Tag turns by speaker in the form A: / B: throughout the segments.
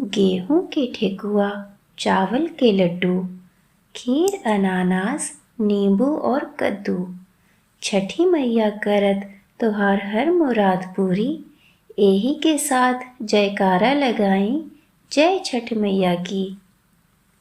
A: गेहूं के ठेकुआ, चावल के लड्डू, खीर, अनानास, नींबू और कद्दू। छठी मैया करत तोहार हर मुराद पूरी। एही के साथ जयकारा लगाई, जय छठ मैया की।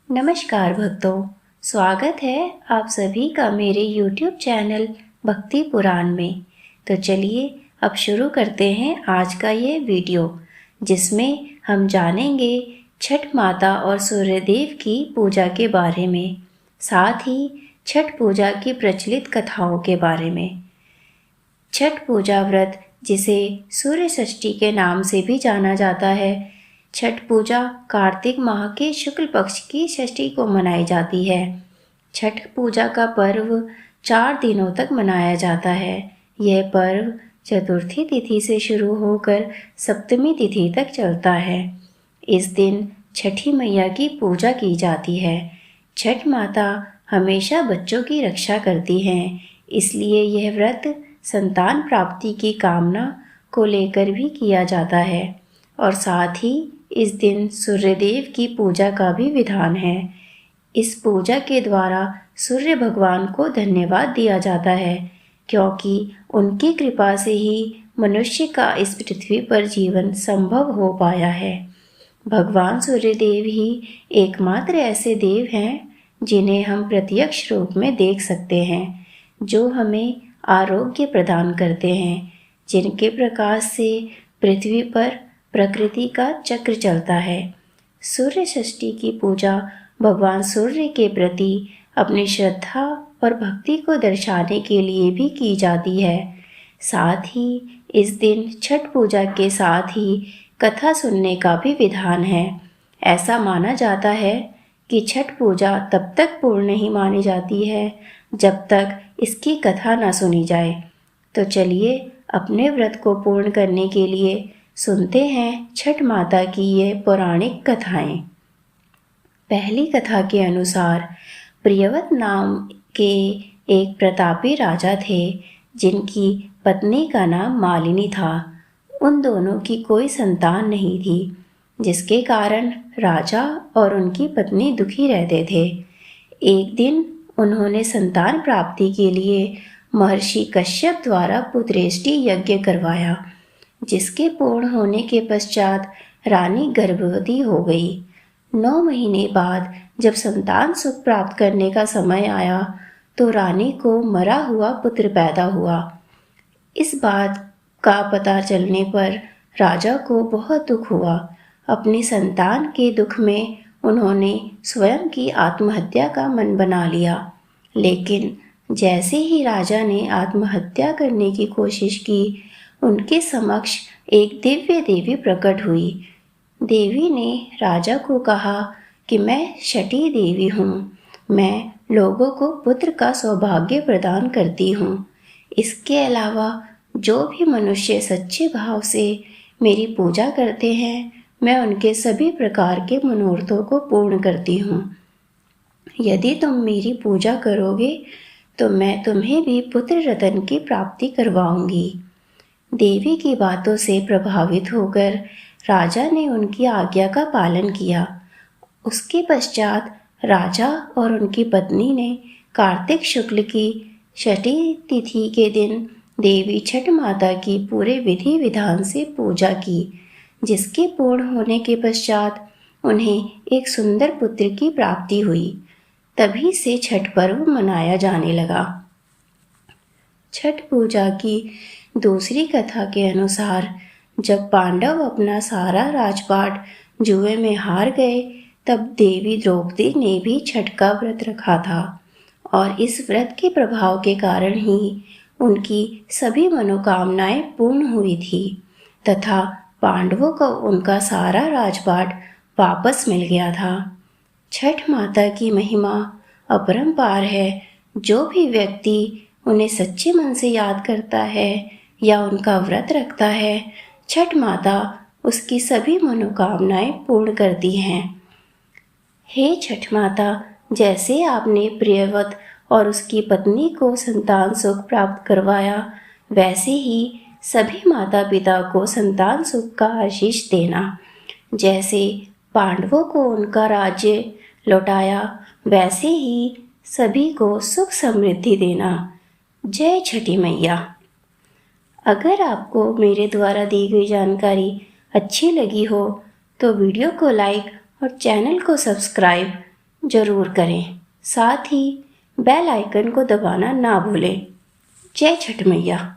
A: नमस्कार भक्तों, स्वागत है आप सभी का मेरे YouTube चैनल भक्ति पुराण में। तो चलिए अब शुरू करते हैं आज का ये वीडियो, जिसमें हम जानेंगे छठ माता और सूर्यदेव की पूजा के बारे में, साथ ही छठ पूजा की प्रचलित कथाओं के बारे में। छठ पूजा व्रत, जिसे सूर्य षष्ठी के नाम से भी जाना जाता है, छठ पूजा कार्तिक माह के शुक्ल पक्ष की षष्ठी को मनाई जाती है। छठ पूजा का पर्व 4 दिनों तक मनाया जाता है। यह पर्व चतुर्थी तिथि से शुरू होकर सप्तमी तिथि तक चलता है। इस दिन छठी मैया की पूजा की जाती है। छठ माता हमेशा बच्चों की रक्षा करती हैं, इसलिए यह व्रत संतान प्राप्ति की कामना को लेकर भी किया जाता है। और साथ ही इस दिन सूर्यदेव की पूजा का भी विधान है। इस पूजा के द्वारा सूर्य भगवान को धन्यवाद दिया जाता है, क्योंकि उनकी कृपा से ही मनुष्य का इस पृथ्वी पर जीवन संभव हो पाया है। भगवान सूर्यदेव ही एकमात्र ऐसे देव हैं जिन्हें हम प्रत्यक्ष रूप में देख सकते हैं, जो हमें आरोग्य प्रदान करते हैं, जिनके प्रकाश से पृथ्वी पर प्रकृति का चक्र चलता है। सूर्य षष्ठी की पूजा भगवान सूर्य के प्रति अपनी श्रद्धा और भक्ति को दर्शाने के लिए भी की जाती है। साथ ही इस दिन छठ पूजा के साथ ही कथा सुनने का भी विधान है। ऐसा माना जाता है कि छठ पूजा तब तक पूर्ण नहीं मानी जाती है जब तक इसकी कथा न सुनी जाए। तो चलिए अपने व्रत को पूर्ण करने के लिए सुनते हैं छठ माता की ये पौराणिक कथाएं। पहली कथा के अनुसार प्रियव्रत नाम के एक प्रतापी राजा थे, जिनकी पत्नी का नाम मालिनी था। उन दोनों की कोई संतान नहीं थी, जिसके कारण राजा और उनकी पत्नी दुखी रहते थे। एक दिन उन्होंने संतान प्राप्ति के लिए महर्षि कश्यप द्वारा पुत्रेष्टि यज्ञ करवाया, जिसके पूर्ण होने के पश्चात रानी गर्भवती हो गई। 9 महीने बाद जब संतान सुख प्राप्त करने का समय आया, तो रानी को मरा हुआ पुत्र पैदा हुआ। इस बात का पता चलने पर राजा को बहुत दुख हुआ। अपनी संतान के दुख में उन्होंने स्वयं की आत्महत्या का मन बना लिया। लेकिन जैसे ही राजा ने आत्महत्या करने की कोशिश की, उनके समक्ष एक दिव्य देवी प्रकट हुई। देवी ने राजा को कहा कि मैं छठी देवी हूँ। मैं लोगों को पुत्र का सौभाग्य प्रदान करती हूँ। इसके अलावा जो भी मनुष्य सच्चे भाव से मेरी पूजा करते हैं, मैं उनके सभी प्रकार के मनोरथों को पूर्ण करती हूँ। यदि तुम मेरी पूजा करोगे तो मैं तुम्हें भी पुत्र रत्न की प्राप्ति करवाऊंगी। देवी की बातों से प्रभावित होकर राजा ने उनकी आज्ञा का पालन किया। उसके पश्चात राजा और उनकी पत्नी ने कार्तिक शुक्ल की छठी तिथि के दिन देवी छठ माता की पूरे विधि विधान से पूजा की, जिसके पूर्ण होने के पश्चात उन्हें एक सुंदर पुत्र की प्राप्ति हुई। तभी से छठ पर्व मनाया जाने लगा। छठ पूजा की दूसरी कथा के अनुसार जब पांडव अपना सारा राजपाट जुए में हार गए, तब देवी द्रौपदी ने भी छठ का व्रत रखा था, और इस व्रत के प्रभाव के कारण ही उनकी सभी मनोकामनाएं पूर्ण हुई थी तथा पांडवों को उनका सारा राजपाट वापस मिल गया था। छठ माता की महिमा अपरंपार है। जो भी व्यक्ति उन्हें सच्चे मन से याद करता है या उनका व्रत रखता है, छठ माता उसकी सभी मनोकामनाएं पूर्ण करती हैं। हे छठ माता, जैसे आपने प्रियव्रत और उसकी पत्नी को संतान सुख प्राप्त करवाया, वैसे ही सभी माता पिता को संतान सुख का आशीष देना। जैसे पांडवों को उनका राज्य लौटाया, वैसे ही सभी को सुख समृद्धि देना। जय छठी मैया। अगर आपको मेरे द्वारा दी गई जानकारी अच्छी लगी हो तो वीडियो को लाइक और चैनल को सब्सक्राइब जरूर करें। साथ ही बेल आइकन को दबाना ना भूलें। जय छठ मैया।